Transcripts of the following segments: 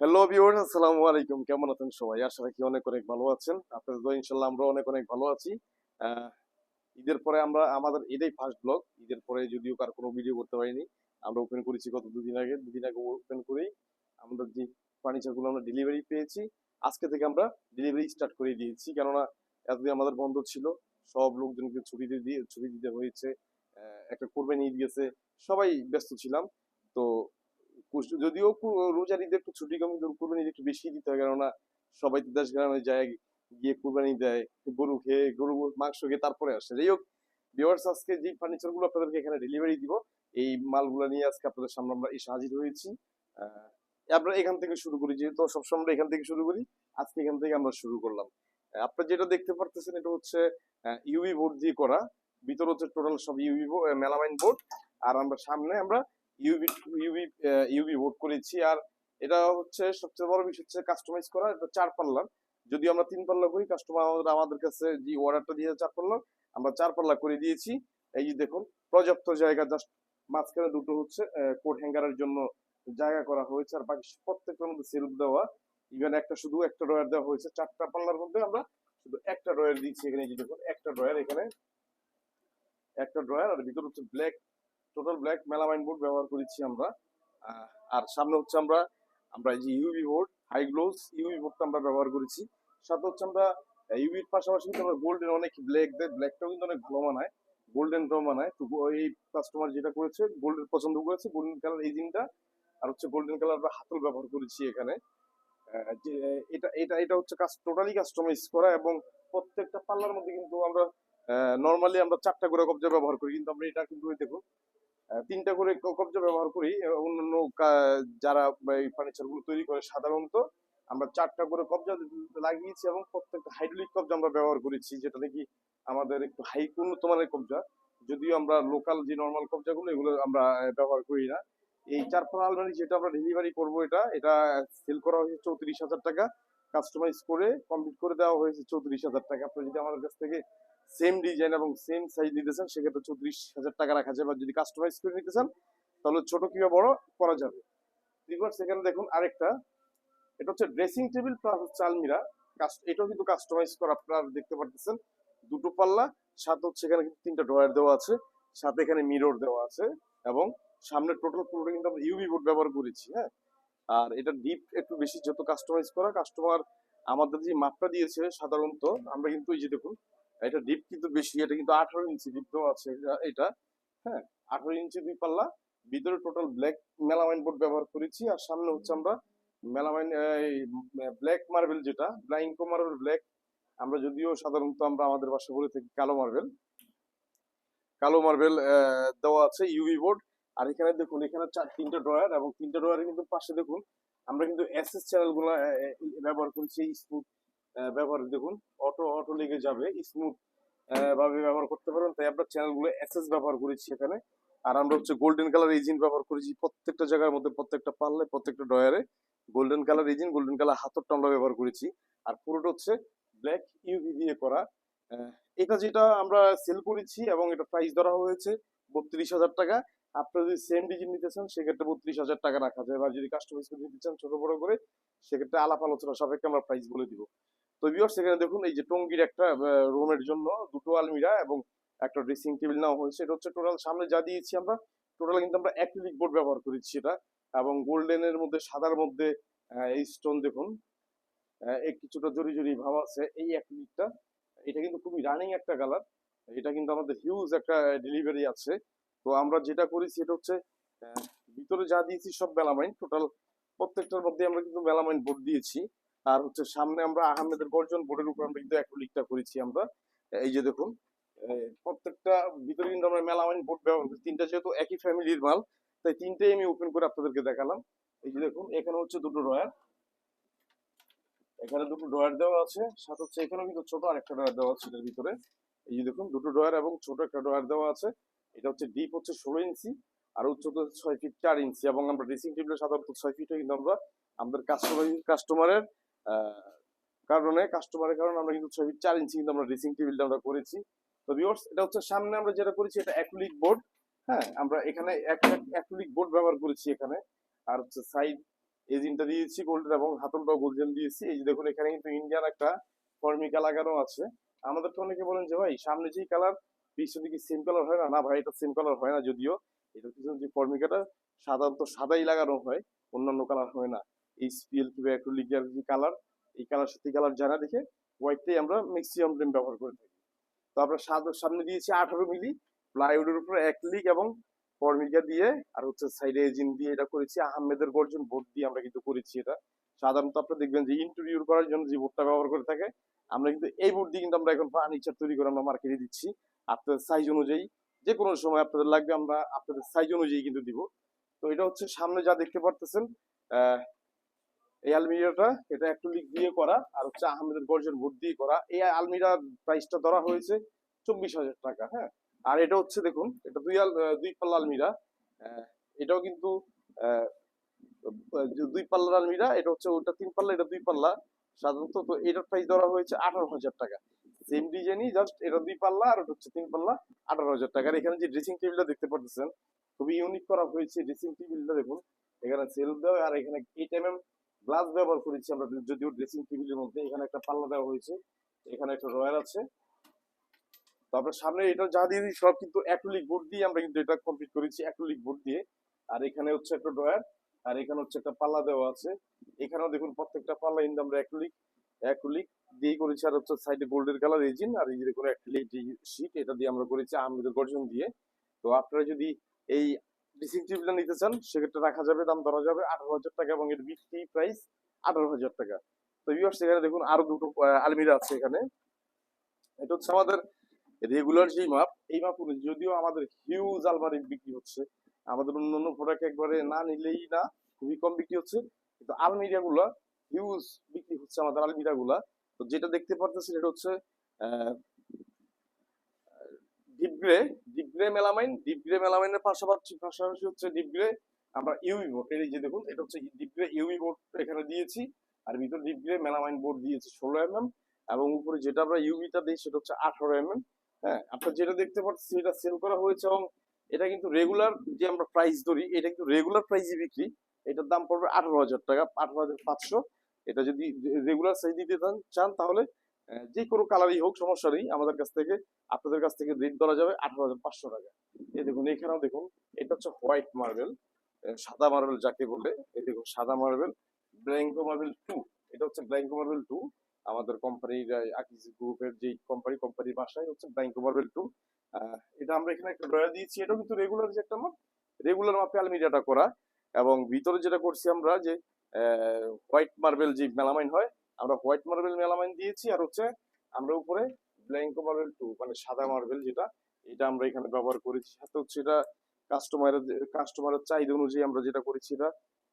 Hello viewers, আসসালামু আলাইকুম। কেমন আছেন সবাই? আশা রাখি অনেক অনেক ভালো আছেন। আপনাদের তো ইনশাল্লাহ আমরা অনেক অনেক ভালো আছি। আহ, ঈদের পরে আমরা আমাদের এটাই ফার্স্ট ব্লগ। ঈদের পরে যদিও কার কোনো ভিডিও করতে পারিনি, আমরা ওপেন করেছি গত দুদিন আগে ওপেন করেই আমাদের যে ফার্নিচারগুলো আমরা ডেলিভারি পেয়েছি, আজকে থেকে আমরা ডেলিভারি স্টার্ট করে দিয়েছি। কেননা এতদিন আমাদের বন্ধ ছিল, সব লোকজনকে ছুটি দিতে হয়েছে। একটা কোরবানি ঈদ গেছে, সবাই ব্যস্ত ছিলাম। তো যদিও রোজার ঈদে একটু ছুটি কম, কিন্তু কুরবানি ঈদে একটু বেশি দিতে হয়, কেননা সবাই তো দেশ গ্রামে যায়, গিয়ে কুরবানি দেয়, গরু মাংস খেয়ে তারপরে আসে। যাই হোক ভিউয়ার্স, আজকে যে ফার্নিচার গুলো আপনাদেরকে এখানে ডেলিভারি দিব, এই মালগুলো নিয়ে আজকে আপনাদের সামনে আমরা এসে হাজির হয়েছি। আহ, আমরা এখান থেকে শুরু করি, যেহেতু সবসময় আমরা এখান থেকে শুরু করি, আজকে এখান থেকে আমরা শুরু করলাম। আপনারা যেটা দেখতে পারতেছেন এটা হচ্ছে ইউভি বোর্ড দিয়ে করা। ভিতর হচ্ছে টোটাল সব ইউভি মেলামাইন বোর্ড, আর আমরা সামনে আমরা ইউভি ইউভি ইউভি বোর্ড করেছি। আর এটা হচ্ছে সবচেয়ে বড় বিষয় হচ্ছে কাস্টমাইজ করা। এটা 4 পাল্লার, যদি আমরা 3 পাল্লা করি, কাস্টমার আমাদের কাছে যে অর্ডারটা দিয়ে 4 পাল্লা, আমরা 4 পাল্লা করে দিয়েছি। এই যে দেখুন, পর্যাপ্ত জায়গা, জাস্ট মাঝখানে দুটো হচ্ছে কোট হ্যাঙ্গারের জন্য জায়গা করা হয়েছে, আর বাকি প্রত্যেকটার মধ্যে সেলফ দেওয়া। ইভেন শুধু একটা ড্রয়ার দেওয়া হয়েছে। 4টা পাল্লার মধ্যে আমরা শুধু একটা ড্রয়ার দিচ্ছি। এখানে এই যে দেখুন, একটা ড্রয়ার, এখানে একটা ড্রয়ার, আর ভিতর হচ্ছে টোটাল ব্ল্যাক মেলামাইন বোর্ড ব্যবহার করেছি আমরা। আহ, আর সামনে হচ্ছে আমরা আমরা এই যে UV board, high gloss UV বোর্ডটা আমরা ব্যবহার করেছি। সাথে হচ্ছে আমরা ইউভির পাশাপাশি কিন্তু আমরা গোল্ডেন অনেক ব্ল্যাক দেয়, ব্ল্যাকটাও কিন্তু অনেক ভালো মানায়, গোল্ডেনটাও মানায়। তো এই কাস্টমার যেটা করেছে, গোল্ডেন পছন্দ করেছে, গোল্ডেন কালার এই জিনটা। আর হচ্ছে গোল্ডেন কালার আমরা হাতল ব্যবহার করেছি এখানে। যে এটা এটা এটা হচ্ছে টোটালি কাস্টমাইজ করা, এবং প্রত্যেকটা পাল্লার মধ্যে কিন্তু আমরা নর্মালি আমরা 4টা করে কবজা ব্যবহার করি, কিন্তু আমরা এটা কিন্তু দেখুন 3টা করে কবজা ব্যবহার করি। অন্যান্য যারা এই ফার্নিচার গুলো তৈরি করে সাধারণত আমরা 4টা করে কবজা লাগিয়েছি, এবং প্রত্যেকটা হাইড্রোলিক কবজা আমরা ব্যবহার করেছি, যেটা নাকি আমাদের একটু উন্নত মানের কবজা। যদিও আমরা লোকাল যে নর্মাল কবজাগুলো এগুলো আমরা ব্যবহার করি না। এই 4 পাল্লা আলমারি যেটা আমরা ডেলিভারি করবো, এটা এটা সেল করা হয়েছে 34,000 টাকা। কাস্টমাইজ করে কমপ্লিট করে দেওয়া হয়েছে 34,000 টাকা। আপনি যদি আমাদের কাছ থেকে সেম ডিজাইন এবং সেম সাইজ নিতে চান, সেক্ষেত্রে 34,000 টাকা রাখা যাবে। আর যদি কাস্টমাইজ করে নিতে চান, তাহলে ছোট কিংবা বড় করা যাবে। সেখানে দেখুন আরেকটা, এটা হচ্ছে ড্রেসিং টেবিল প্লাস হচ্ছে আলমিরা। এটাও কিন্তু কাস্টমাইজ করা, আপনারা দেখতে পারতেছেন। 2টো পাল্লা, সাথে হচ্ছে এখানে কিন্তু 3টা ড্রয়ার দেওয়া আছে, সাথে এখানে মিরর দেওয়া আছে, এবং সামনে টোটাল পুরোটা কিন্তু আমরা ইউভি বোর্ড ব্যবহার করেছি। হ্যাঁ, আর এটা ডিপ একটু বেশি, যত কাস্টমাইজ করা, কাস্টমার আমাদের যে মাপটা দিয়েছে সাধারণত, আমরা কিন্তু এই যে দেখুন, এটা ডিপ কিন্তু বেশি, এটা কিন্তু 18 ইঞ্চি ডিপ দেওয়া আছে এটা। হ্যাঁ, 18 ইঞ্চি 2 পাল্লা, ভিতরে টোটাল ব্ল্যাক মেলামাইন বোর্ড ব্যবহার করেছি। আর সামনে হচ্ছে আমরা মেলামাইন ব্ল্যাক মার্বেল, যেটা ব্লাইঙ্কো মার্বেল ব্ল্যাক, আমরা যদিও সাধারণত আমরা আমাদের বাসা বলে থাকি কালো মার্বেল দেওয়া আছে ইউভি বোর্ড। আর এখানে দেখুন, এখানে 3টা ড্রয়ার, এবং 3টা ড্রয়ারের কিন্তু পাশে দেখুন আমরা কিন্তু এসএস চ্যানেল গুলো ব্যবহার করেছি। স্মুথ ব্যবহার দেখুন, অটো অটো লেগে যাবে, স্মুথ ভাবে ব্যবহার করতে পারবেন, তাই আমরা চ্যানেল গুলো এসএস ব্যবহার করেছি এখানে। আর আমরা হচ্ছে গোল্ডেন কালার এজিন ব্যবহার করেছি প্রত্যেকটা জায়গার মধ্যে, প্রত্যেকটা পাল্লে, প্রত্যেকটা ড্রয়ারে গোল্ডেন কালার এজিন, গোল্ডেন কালার হাতরটা আমরা ব্যবহার করেছি। আর পুরোটা হচ্ছে ব্ল্যাক ইউভি দিয়ে করা। আহ, এটা যেটা আমরা সেল করেছি, এবং এটা প্রাইস ধরা হয়েছে 32,000 টাকা। আপনি যদি সেম ডিজাইন নিতে চান, সেক্ষেত্রে 32,000 টাকা রাখা যায়, বা যদি কাস্টমাইজ করে নিতে চান ছোট বড় করে, সেক্ষেত্রে আলাপ আলোচনা সাপেক্ষে আমরা প্রাইস বলে দিব। তো ভিউয়ার্স, এখানে দেখুন এই যে টঙ্গির একটা রুমের জন্য 2টো আলমিরা এবং একটা ড্রেসিং টেবিল নেওয়া হয়েছে। এটা হচ্ছে টোটাল সামনে যা দিয়েছি আমরা, টোটাল কিন্তু আমরা অ্যাক্রিলিক বোর্ড ব্যবহার করেছি এটা, এবং গোল্ডেনের মধ্যে সাদার মধ্যে এই স্টোন দেখুন, কিছুটা জরি জরি ভাব আছে এই অ্যাক্রিলিকটা। এটা কিন্তু খুবই রানিং একটা কালার। এটা কিন্তু আমাদের হিউজ একটা ডেলিভারি আছে। তো আমরা যেটা করেছি এটা হচ্ছে আহ, ভিতরে যা দিয়েছি সব মেলামাইন, টোটাল প্রত্যেকটার মধ্যে আমরা কিন্তু মেলামাইন বোর্ড দিয়েছি। আর হচ্ছে সামনে আমরা আহমেদের গর্জন বোর্ডের উপর আমরা কিন্তু অ্যাক্রিলিকটা করেছি আমরা। এই যে দেখুন, প্রত্যেকটা ভিতরে কিন্তু আমরা মেলামাইন বোর্ড ব্যবহার করি। 3টা যেহেতু একই ফ্যামিলির মাল, তাই 3টেই আমি ওপেন করে আপনাদেরকে দেখালাম। এই যে দেখুন, এখানে হচ্ছে 2টো ড্রয়ার, এখানে 2টো ড্রয়ার দেওয়া আছে, সাথে হচ্ছে এখানেও কিন্তু ছোট আরেকটা ড্রয়ার দেওয়া আছে এটার ভিতরে। এই যে দেখুন, 2টো ড্রয়ার এবং ছোট একটা ড্রয়ার দেওয়া আছে। এটা হচ্ছে ডিপ হচ্ছে 16 ইঞ্চি, আর উচ্চতা 6 ফিট 4 ইঞ্চি, এবং আমরা ড্রেসিং টেবিলে সাধারণত 6 ফিটে কিন্তু আমরা আমাদের কাস্টমারের কারণে আমরা কিন্তু 6 ফিট 4 ইঞ্চি কিন্তু আমরা ড্রেসিং টেবিলটা আমরা করেছি। তো ভিউয়ার্স, এটা হচ্ছে সামনে আমরা যেটা করেছি এটা অ্যাক্রিলিক বোর্ড। হ্যাঁ, আমরা এখানে অ্যাক্রিলিক বোর্ড ব্যবহার করেছি এখানে। আর হচ্ছে সাইড এজিনটা দিয়েছি গোল্ডেন এবং হাতলটাও গোল্ডেন দিয়েছি। এই যে দেখুন এখানে কিন্তু ইন্ডিয়ান একটা ফর্মিকা লাগানো আছে। আমাদের তো অনেকে বলেন যে ভাই সামনে যেই কালার পিছনে কি সেম কালার হয় না? না ভাই, এটা সেম কালার হয় না, যদিও এটা পিছনে যে ফর্মিকাটা সাধারণত সাদাই লাগানো হয়, অন্যান্য কালার হয় না। এইচপিএল কিংবা অ্যাক্রিলিকের যে কালার, এই কালার সাথে কালার জানা দেখে হোয়াইটটাই আমরা ম্যাক্সিমাম টাইম ব্যবহার করে থাকি। তো আমরা সামনে দিয়েছি 18 মিলি প্লাইউডের উপরে অ্যাক্রিলিক এবং ফর্মিকা দিয়ে, আর হচ্ছে সাইডে এজিন দিয়ে এটা করেছি। আহমেদের গর্জন বোর্ড দিয়ে আমরা কিন্তু করেছি এটা। সাধারণত আপনারা দেখবেন যে ইন্টেরিয়র করার জন্য যে বোর্ডটা ব্যবহার করে থাকে, আমরা কিন্তু এই বোর্ড দিয়ে কিন্তু আমরা এখন ফার্নিচার তৈরি করে আমরা মার্কেটে দিচ্ছি। আপনাদের সাইজ অনুযায়ী যে কোনো সময় আপনাদের লাগবে আমরা আপনাদের সাইজ অনুযায়ী কিন্তু দিব। তো এটা হচ্ছে সামনে যা দেখতে পারতেছেন এই আলমিরাটা, এটা অ্যাক্রিলিক দিয়ে করা আর হচ্ছে আহমেদের গর্জন বোর্ড দিয়ে করা। এই আলমিরার প্রাইসটা ধরা হয়েছে 24,000 টাকা। হ্যাঁ, আর এটা হচ্ছে দেখুন, এটা দুই পাল্লা আলমিরা। এটাও কিন্তু আহ, দুই পাল্লার আলমিরা। এটা হচ্ছে ওটা 3 পাল্লা, এটা 2 পাল্লা সাধারণত। তো এটার প্রাইস ধরা হয়েছে 18,000 টাকা। সেম ডিজাইনই, জাস্ট এটা 2 পাল্লা আর ওটা হচ্ছে 3 পাল্লা, 18,000 টাকা। আর এখানে যে ড্রেসিং টেবিলটা দেখতে পাচ্ছেন খুবই ইউনিক করা হয়েছে। ড্রেসিং টেবিলটা দেখুন, এখানে সেলফ দেওয়া আর এখানে 8 mm গ্লাস ব্যবহার করেছি আমরা। যদিও ড্রেসিং টেবিলের মধ্যে এখানে একটা পাল্লা দেওয়া হয়েছে, এখানে একটা ড্রয়ার আছে। তারপর সামনে এটা যা দিয়ে সব কিন্তু অ্যাক্রিলিক বোর্ড দিয়ে আমরা কিন্তু এটা কমপ্লিট করেছি, অ্যাক্রিলিক বোর্ড দিয়ে। আর এখানে হচ্ছে একটা ড্রয়ার, আর এখানে হচ্ছে একটা পাল্লা দেওয়া আছে। এখানেও দেখুন প্রত্যেকটা পাল্লা কিন্তু আমরা অ্যাক্রিলিক অ্যাক্রিলিক দিয়ে করেছি। আর হচ্ছে সাইডে গোল্ডের কালার রেজিন, আর এই যে দেখুন অ্যাক্রিলিক যে শীট, এটা দিয়ে আমরা করেছি আহমেদের গর্জন দিয়ে। তো আপনারা যদি এই ড্রেসিং টেবিলটা নিতে চান সেক্ষেত্রে রাখা যাবে, দাম ধরা যাবে 18,000 টাকা এবং এর বিক্রি প্রাইস 18,000 টাকা। তো ভিউয়ার্স এখানে দেখুন আরো দুটো আলমিরা আছে এখানে। এটা হচ্ছে আমাদের রেগুলার যে মাপ, এই মাপ অনুযায়ী যদিও আমাদের হিউজ আলমারি বিক্রি হচ্ছে, আমাদের অন্যান্য প্রোডাক্ট একবারে না নিলেই না, খুবই কম বিক্রি হচ্ছে, কিন্তু আলমিরা গুলা হিউজ বিক্রি হচ্ছে আমাদের আলমিরা গুলা। তো যেটা দেখতে পারতেছেন এটা হচ্ছে ডিপ গ্রে মেলামাইনের পাশাপাশি হচ্ছে ডিপ গ্রে আমরা ইউভি বোর্ড, এই যে দেখুন এটা হচ্ছে ডিপ গ্রে ইউভি বোর্ড এখানে দিয়েছি। আর ভিতর ডিপ গ্রে মেলামাইন বোর্ড দিয়েছি 16 mm, এবং উপরে যেটা আমরা ইউভিটা দিই সেটা হচ্ছে 18 mm। হ্যাঁ, আপনারা যেটা দেখতে পাচ্ছেন এটা সেল করা হয়েছে, এবং এটা কিন্তু রেগুলার যে আমরা প্রাইস ধরি এটা কিন্তু রেগুলার প্রাইসে বিক্রি। এটার দাম পড়বে 18,000 টাকা, 18,500। এটা যদি রেগুলার সাইজ দিতে চান তাহলে যে কোনো কালারই হোক সমস্যা নেই, আমাদের কাছ থেকে আপনাদের কাছ থেকে রেট ধরা যাবে 18,500 টাকা। এই দেখুন এখানেও দেখুন, এটা হচ্ছে হোয়াইট মার্বেল, সাদা মার্বেল যাকে বলে। এই দেখুন সাদা মার্বেল, ব্ল্যাঙ্কো মার্বেল 2। এটা হচ্ছে ব্ল্যাঙ্কো মার্বেল 2, আমাদের কোম্পানির আকিজি গ্রুপের যে কোম্পানির বাসায় হচ্ছে ব্ল্যাঙ্কো মার্বেল 2। এটা আমরা এখানে একটা ড্রয়ার দিয়েছি, এটাও কিন্তু রেগুলার যে একটা মাপ, রেগুলার মাপে আলমিরাটা করা। এবং ভিতরে যেটা করছি আমরা যে হোয়াইট মার্বেল যে মেলামাইন হয়, আমরা হোয়াইট মার্বেল মেলামাইন দিয়েছি। আর হচ্ছে আমরা উপরে ব্ল্যাঙ্কো মার্বেল 2 মানে সাদা মার্বেল যেটা, এটা আমরা এখানে ব্যবহার করেছি। সাথে হচ্ছে এটা কাস্টমারের চাহিদা অনুযায়ী আমরা যেটা করেছি, এটা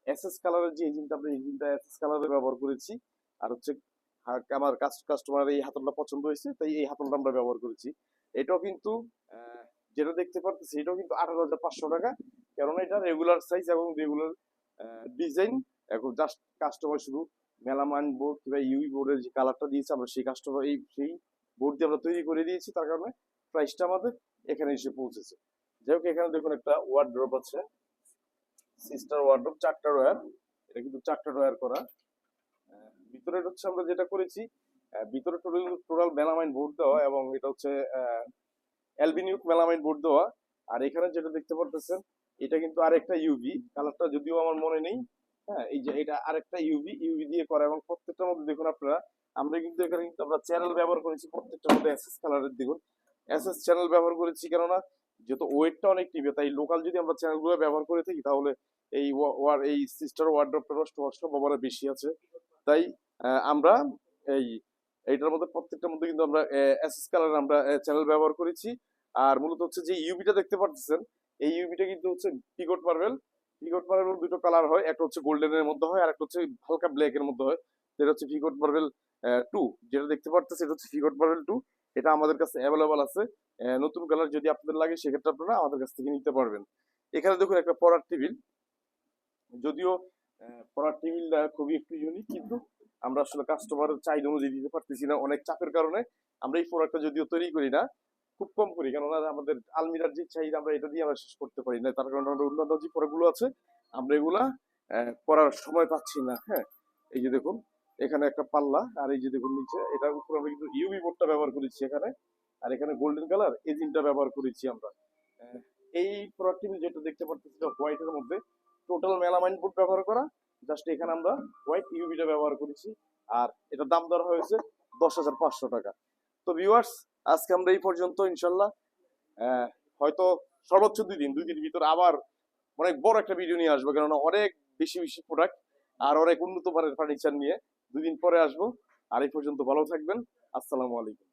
এসএস কালারের যে ইঞ্জিনটা, আমরা ইঞ্জিনটা এসএস কালারে ব্যবহার করেছি। আর হচ্ছে আমার কাস্টমার এই হাতলটা পছন্দ হয়েছে, তাই এই হাতলটা আমরা ব্যবহার করেছি। এটাও কিন্তু যেটা দেখতে পারতেছি এটাও কিন্তু 18,500 টাকা, কেননা এটা রেগুলার সাইজ এবং রেগুলার ডিজাইন। এখন জাস্ট কাস্টমার শুধু মেলামাইন বোর্ড কিংবা ইউই বোর্ডের যে কালারটা দিয়েছে আমরা সেই কাস্টমার সেই বোর্ড দিয়ে আমরা তৈরি করে দিয়েছি, তার কারণে প্রাইসটা আমাদের এখানে এসে পৌঁছেছে। যাই হোক এখানে দেখুন একটা ওয়ার্ড্রপ আছে, সিস্টার ওয়ার্ড্রপ, 4টা ড্রয়ার। এটা কিন্তু 4টা ড্রয়ার করা। ভিতরে হচ্ছে আমরা যেটা করেছি, ভিতরে টোটাল মেলামাইন বোর্ড দেওয়া, এবং এটা হচ্ছে অ্যালবিনিউক মেলামাইন বোর্ড দেওয়া। আর এখানে যেটা দেখতে পারতেছেন এটা কিন্তু আরেকটা ইউভি, কালারটা যদিও আমার মনে নেই। হ্যাঁ, এই যে এটা আরেকটা ইউভি দিয়ে করা, এবং প্রত্যেকটার মধ্যে দেখুন আপনারা, আমরা কিন্তু এখানে কিন্তু আমরা চ্যানেল ব্যবহার করেছি প্রত্যেকটার মধ্যে এসএস কালারের। দেখুন এসএস চ্যানেল ব্যবহার করেছি, কেননা যেহেতু ওয়েটটা অনেক টিবে, তাই লোকাল যদি আমরা চ্যানেলগুলো ব্যবহার করে থাকি তাহলে এই সিস্টার ওয়ার্ড্রপটা নষ্ট হওয়ার সম্ভাবনা বেশি আছে। তাই আমরা এই এইটার মধ্যে প্রত্যেকটার মধ্যে কিন্তু আমরা এসএস কালার আমরা চ্যানেল ব্যবহার করেছি। আর মূলত হচ্ছে যে ইউবিটা দেখতে পাচ্ছেন, এই ইউবিটা কিন্তু হচ্ছে পিকট মার্বেল। পিকট মার্বেল দুটো কালার হয়, একটা হচ্ছে গোল্ডেনের মধ্যে হয় আর একটা হচ্ছে হালকা ব্ল্যাক এর মধ্যে হয়। এটা হচ্ছে পিকট মার্বেল 2, যেটা দেখতে পাচ্ছেন এটা হচ্ছে পিকট মার্বেল 2। এটা আমাদের কাছে অ্যাভেলেবল আছে। নতুন কালার যদি আপনাদের লাগে সেক্ষেত্রে আপনারা আমাদের কাছ থেকে নিতে পারবেন। এখানে দেখুন একটা পড়ার টেবিল, যদিও পড়ার টেবিলটা খুবই একটু ইউনিক, কিন্তু আমরা আসলে কাস্টমারের চাহিদা অনুযায়ী দিতে পারতেছি না অনেক চাপের কারণে। আমরা এই প্রোডাক্টটা যদিও তৈরি করি না, খুব কম করি, কেননা আমাদের আলমিরার যে চাহিদা আমরা এটা দিয়ে আমরা শেষ করতে পারি না। তার কারণে আমরা অন্যান্য যে প্রোডাক্টগুলো আছে আমরা এগুলা করার সময় পাচ্ছি না। হ্যাঁ, এই যে দেখুন এখানে একটা পাল্লা, আর এই যে দেখুন নিচে এটার উপর আমরা কিন্তু ইউভি বোর্ডটা ব্যবহার করেছি এখানে, আর এখানে গোল্ডেন কালার এজিনটা ব্যবহার করেছি আমরা। আহ, এই প্রোডাক্টটি যেটা দেখতে পাচ্ছি হোয়াইটের মধ্যে টোটাল মেলামাইন বোর্ড ব্যবহার করা, জাস্ট এখানে আমরা হোয়াইট ইউভিটা ব্যবহার করেছি। আর এটা দাম ধরা হয়েছে 10,500 টাকা। তো ভিউয়ার্স, আজকে আমরা এই পর্যন্ত ইনশাল্লাহ। হয়তো সর্বোচ্চ 2 দিন, 2 দিনের ভিতর আবার অনেক বড় একটা ভিডিও নিয়ে আসবো, কেননা অনেক বেশি বেশি প্রোডাক্ট আর অনেক উন্নত মানের ফার্নিচার নিয়ে 2 দিন পরে আসবো। আর এই পর্যন্ত ভালো থাকবেন। আসসালামু আলাইকুম।